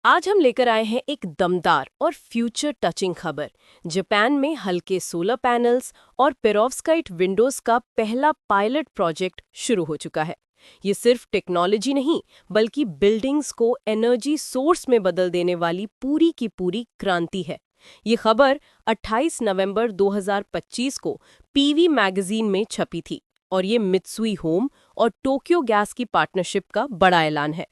आज हम लेकर आए हैं एक दमदार और फ्यूचर टचिंग खबर। जापान में हल्के सोलर पैनल्स और पेरोव्स्काइट विंडोज का पहला पायलट प्रोजेक्ट शुरू हो चुका है। ये सिर्फ टेक्नोलॉजी नहीं, बल्कि बिल्डिंग्स को एनर्जी सोर्स में बदल देने वाली पूरी की पूरी क्रांति है। ये खबर 28 नवंबर 2025 को पीवी मैगजीन में छपी थी और ये मित्सुई होम और टोक्यो गैस की पार्टनरशिप का बड़ा ऐलान है।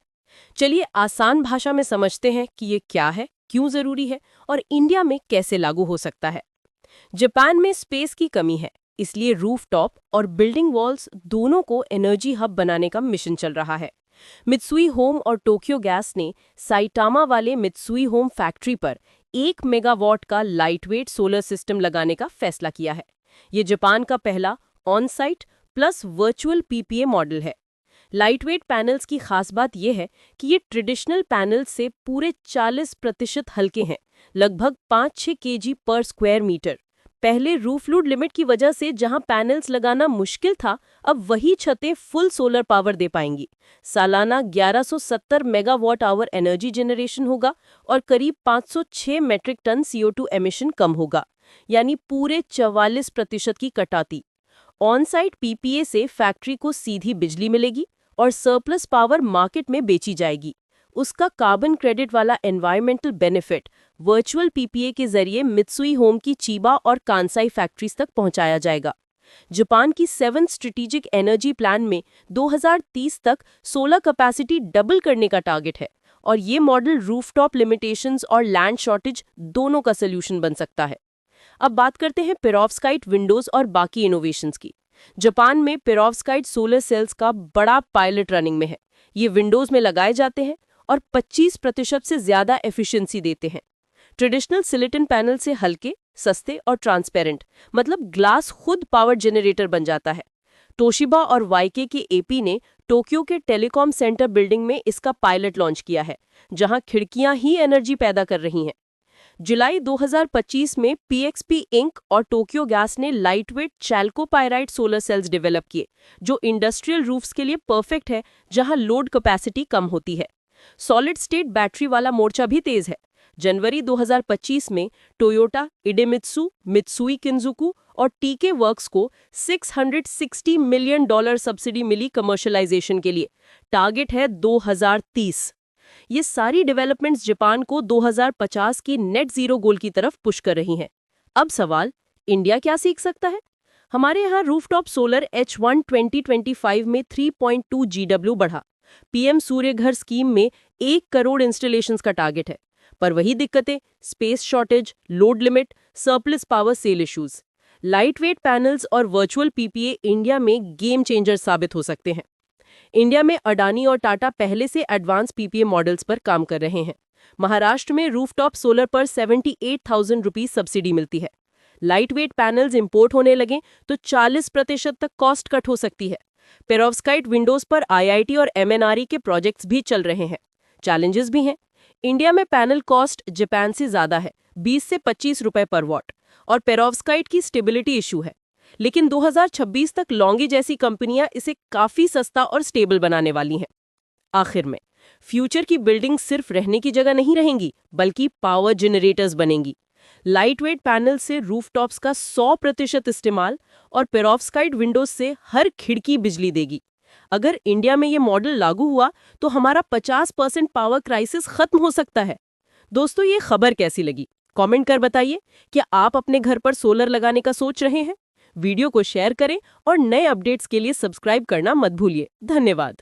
चलिए आसान भाषा में समझते हैं कि ये क्या है, क्यों जरूरी है और इंडिया में कैसे लागू हो सकता है। जापान में स्पेस की कमी है, इसलिए रूफटॉप और बिल्डिंग वॉल्स दोनों को एनर्जी हब बनाने का मिशन चल रहा है। मित्सुई होम और टोक्यो गैस ने साइटामा वाले मित्सुई होम फैक्ट्री पर 1 मेगावाट का लाइटवेट सोलर सिस्टम लगाने का फैसला किया है। ये जापान का पहला on site plus virtual PPA model है। लाइटवेट पैनल्स की खास बात यह है कि ये ट्रेडिशनल पैनल्स से पूरे 40% हल्के हैं, लगभग 5-6 केजी पर स्क्वायर मीटर। पहले रूफ लोड लिमिट की वजह से जहां पैनल्स लगाना मुश्किल था, अब वही छतें फुल सोलर पावर दे पाएंगी। सालाना 1170 मेगावाट आवर एनर्जी जनरेशन होगा और करीब 506 मेट्रिक टन CO2 एमिशन कम होगा, यानी पूरे 44% की कटौती। ऑन साइट पीपीए से फैक्ट्री को सीधी बिजली मिलेगी और सरप्लस पावर मार्केट में बेची जाएगी। उसका कार्बन क्रेडिट वाला एनवायरमेंटल बेनिफिट वर्चुअल पीपीए के जरिए मित्सुई होम की चीबा और कांसाई फैक्ट्रीज तक पहुंचाया जाएगा। जापान की 7 स्ट्रेटेजिक एनर्जी प्लान में 2030 तक सोलर कैपेसिटी डबल करने का टारगेट है और ये मॉडल रूफटॉप लिमिटेशंस और लैंड शॉर्टेज दोनों का सलूशन बन सकता है। अब बात करते हैं पेरोव्स्काइट विंडोज और बाकी इनोवेशंस की। जापान में पेरोव्स्काइट सोलर सेल्स का बड़ा पायलट रनिंग में है। ये विंडोज में लगाए जाते हैं और 25% से ज्यादा एफिशिएंसी देते हैं। ट्रेडिशनल सिलिकॉन पैनल से हल्के, सस्ते और ट्रांसपेरेंट, मतलब ग्लास खुद पावर जनरेटर बन जाता है। तोशिबा और वाईके के एपी ने टोक्यो के टेलीकॉम सेंटर बिल्डिंग में इसका पायलट लॉन्च किया है, जहां खिड़कियां ही एनर्जी पैदा कर रही हैं। जुलाई 2025 में पीएक्सपी इंक और टोक्यो गैस ने लाइटवेट चैल्कोपाइराइट सोलर सेल्स डेवलप किए, जो इंडस्ट्रियल रूफ्स के लिए परफेक्ट है, जहां लोड कैपेसिटी कम होती है। सॉलिड स्टेट बैटरी वाला मोर्चा भी तेज है। जनवरी 2025 में टोयोटा, इडेमित्सु, मित्सुई किंजुकू और टीके वर्क्स को $660 मिलियन सब्सिडी मिली कमर्शियलाइजेशन के लिए। टारगेट है 2030। ये सारी डेवलपमेंट्स जापान को 2050 की नेट जीरो गोल की तरफ पुश कर रही हैं। अब सवाल, इंडिया क्या सीख सकता है? हमारे यहाँ रूफटॉप सोलर H1 2025 में 3.2 GW बढ़ा। पीएम सूर्य घर स्कीम में 1 करोड़ इंस्टॉलेशंस का टारगेट है, पर वही दिक्कतें, space shortage, load limit, surplus power sell issues. Lightweight panels और वर्चुअल पीपीए इंडिया में गेम चेंजर साबित हो सकते हैं। इंडिया में अडानी और टाटा पहले से एडवांस पीपीए मॉडल्स पर काम कर रहे हैं। महाराष्ट्र में रूफटॉप सोलर पर 78,000 रुपीज सब्सिडी मिलती है। लाइटवेट पैनल्स इंपोर्ट होने लगे तो 40% तक कॉस्ट कट हो सकती है। पेरोव्स्काइट विंडोज पर आईआईटी और एमएनआरई के प्रोजेक्ट्स भी चल रहे हैं। चैलेंजेस भी हैं। इंडिया में पैनल कॉस्ट जापान से ज्यादा है, 20 से 25 रुपए पर वॉट, और पेरोव्स्काइट की स्टेबिलिटी इशू है। लेकिन 2026 तक लॉन्गी जैसी कंपनियां इसे काफी सस्ता और स्टेबल बनाने वाली हैं। आखिर में, फ्यूचर की बिल्डिंग सिर्फ रहने की जगह नहीं रहेंगी, बल्कि पावर जनरेटर्स बनेंगी। लाइटवेट पैनल से रूफटॉप्स का 100% इस्तेमाल और पेरोव्स्काइट विंडोज से हर खिड़की बिजली देगी। अगर इंडिया में ये मॉडल लागू हुआ तो हमारा 50% पावर क्राइसिस खत्म हो सकता है। दोस्तों, ये खबर कैसी लगी? कमेंट कर बताइए। क्या आप अपने घर पर सोलर लगाने का सोच रहे हैं? वीडियो को शेयर करें और नए अपडेट्स के लिए सब्सक्राइब करना मत भूलिए। धन्यवाद।